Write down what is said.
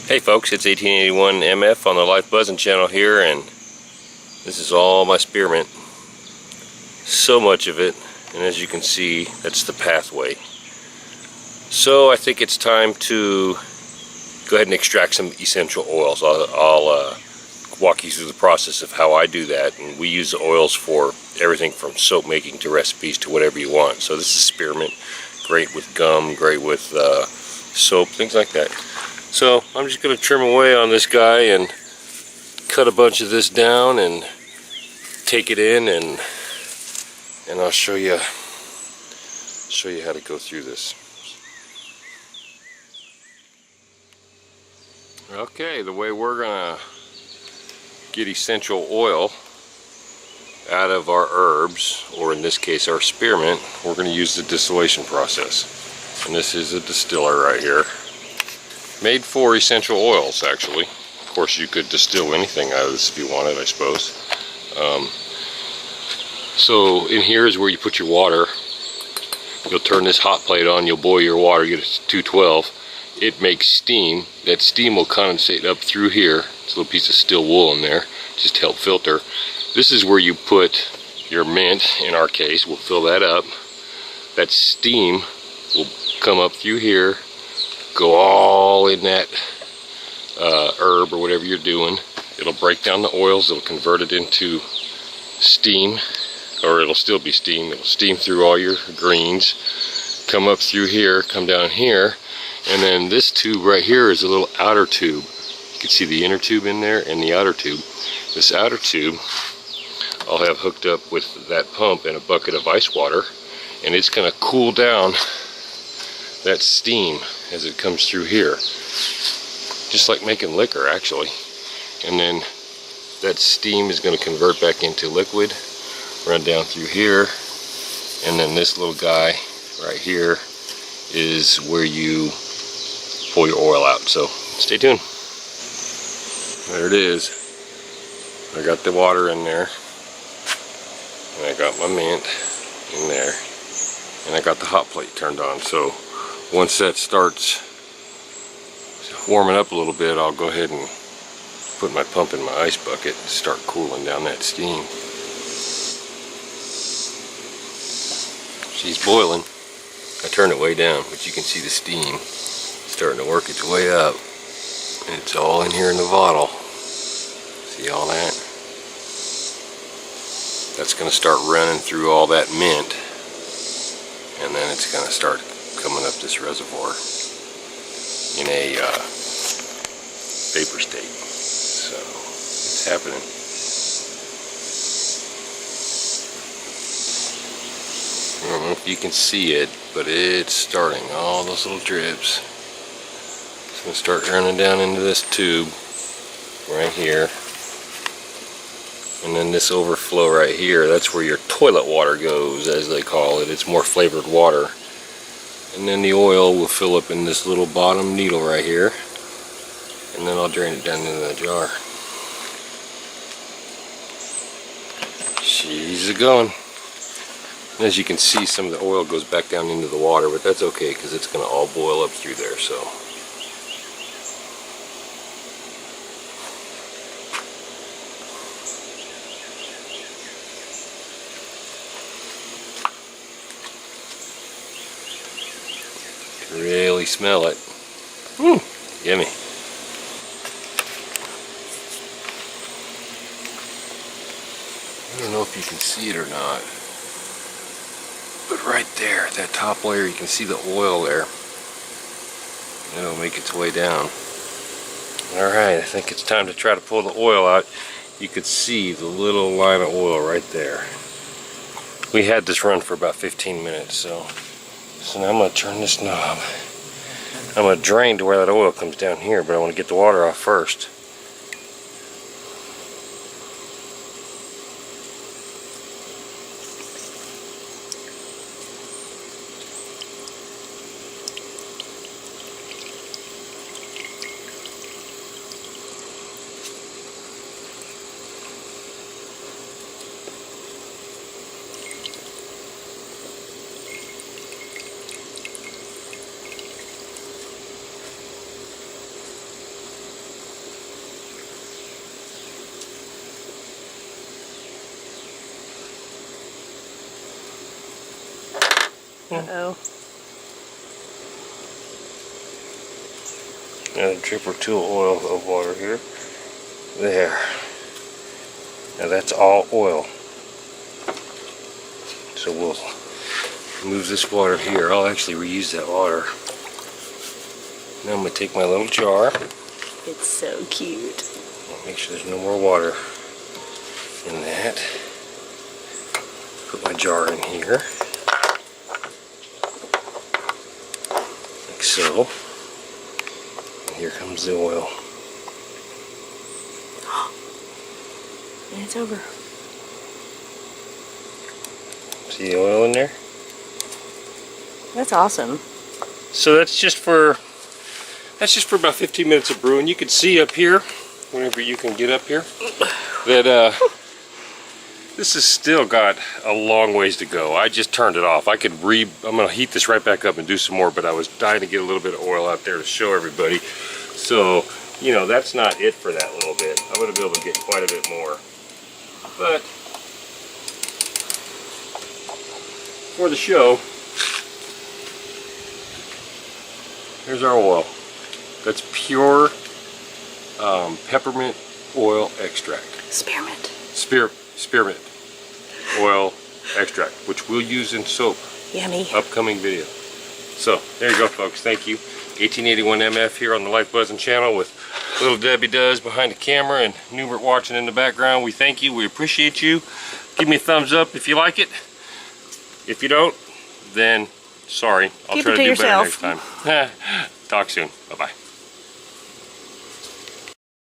Hey folks, it's 1881 MF on the Life Buzzing channel here, and this is all my spearmint. So much of it, and as you can see, that's the pathway. So I think it's time to go ahead and extract some essential oils. I'll walk you through the process of how I do that, and we use the oils for everything from soap making to recipes to whatever you want. So this is spearmint, great with gum, great with soap, things like that. So I'm just going to trim away on this guy and cut a bunch of this down and take it in, and I'll show you how to go through this. Okay, the way we're gonna get essential oil out of our herbs, or in this case our spearmint, we're going to use the distillation process. And this is a distiller right here. Made for essential oils, actually. Of course, you could distill anything out of this if you wanted, I suppose. So in here is where you put your water. You'll turn this hot plate on, you'll boil your water, get it to 212. It makes steam. That steam will condensate up through here. It's a little piece of steel wool in there, just to help filter. This is where you put your mint, in our case. We'll fill that up. That steam will come up through here, go all in that herb or whatever you're doing. It'll break down the oils, it'll convert it into steam, or it'll still be steam. It'll steam through all your greens, come up through here, come down here, and then this tube right here is a little outer tube. You can see the inner tube in there and the outer tube. This outer tube I'll have hooked up with that pump and a bucket of ice water, and it's going to cool down that steam as it comes through here, just like making liquor actually. And then that steam is going to convert back into liquid, run down through here, and then this little guy right here is where you pull your oil out. So stay tuned. There it is. I got the water in there, and I got my mint in there, and I got the hot plate turned on. So once that starts warming up a little bit, I'll go ahead and put my pump in my ice bucket and start cooling down that steam. She's boiling. I turn it way down, but you can see the steam starting to work its way up. And it's all in here in the bottle. See all that? That's going to start running through all that mint, and then it's going to start coming up this reservoir in a vapor state. So it's happening. I don't know if you can see it, but it's starting. All those little drips. It's going to start running down into this tube right here. And then this overflow right here, that's where your toilet water goes, as they call it. It's more flavored water. And then the oil will fill up in this little bottom needle right here. And then I'll drain it down into the jar. She's a-going. As you can see, some of the oil goes back down into the water, but that's okay because it's going to all boil up through there. So really smell it. Yummy. I don't know if you can see it or not, but right there, that top layer, you can see the oil there. It'll make its way down. Alright, I think it's time to try to pull the oil out. You could see the little line of oil right there. We had this run for about 15 minutes, so now I'm going to turn this knob. I'm going to drain to where that oil comes down here, but I want to get the water off first. Uh-oh. Another drip or two of oil of water here. There. Now that's all oil. So we'll move this water here. I'll actually reuse that water. Now I'm going to take my little jar. It's so cute. Make sure there's no more water in that. Put my jar in here. Like so. And here comes the oil. And it's over. See the oil in there? That's awesome. So that's just for about 15 minutes of brewing. You can see up here, whenever you can get up here, that this has still got a long ways to go. I just turned it off. I'm gonna heat this right back up and do some more, but I was dying to get a little bit of oil out there to show everybody. So, you know, that's not it for that little bit. I'm gonna be able to get quite a bit more. But for the show, here's our oil. That's pure peppermint oil extract. Spearmint. Spearmint oil extract, which we'll use in soap. Yummy. Upcoming video. So there you go, folks. Thank you. 1881 MF here on the Life Buzzin' channel with little Debbie Does behind the camera and Newbert watching in the background. We thank you. We appreciate you. Give me a thumbs up if you like it. If you don't, then sorry. I'll try to do better next time. Talk soon. Bye-bye.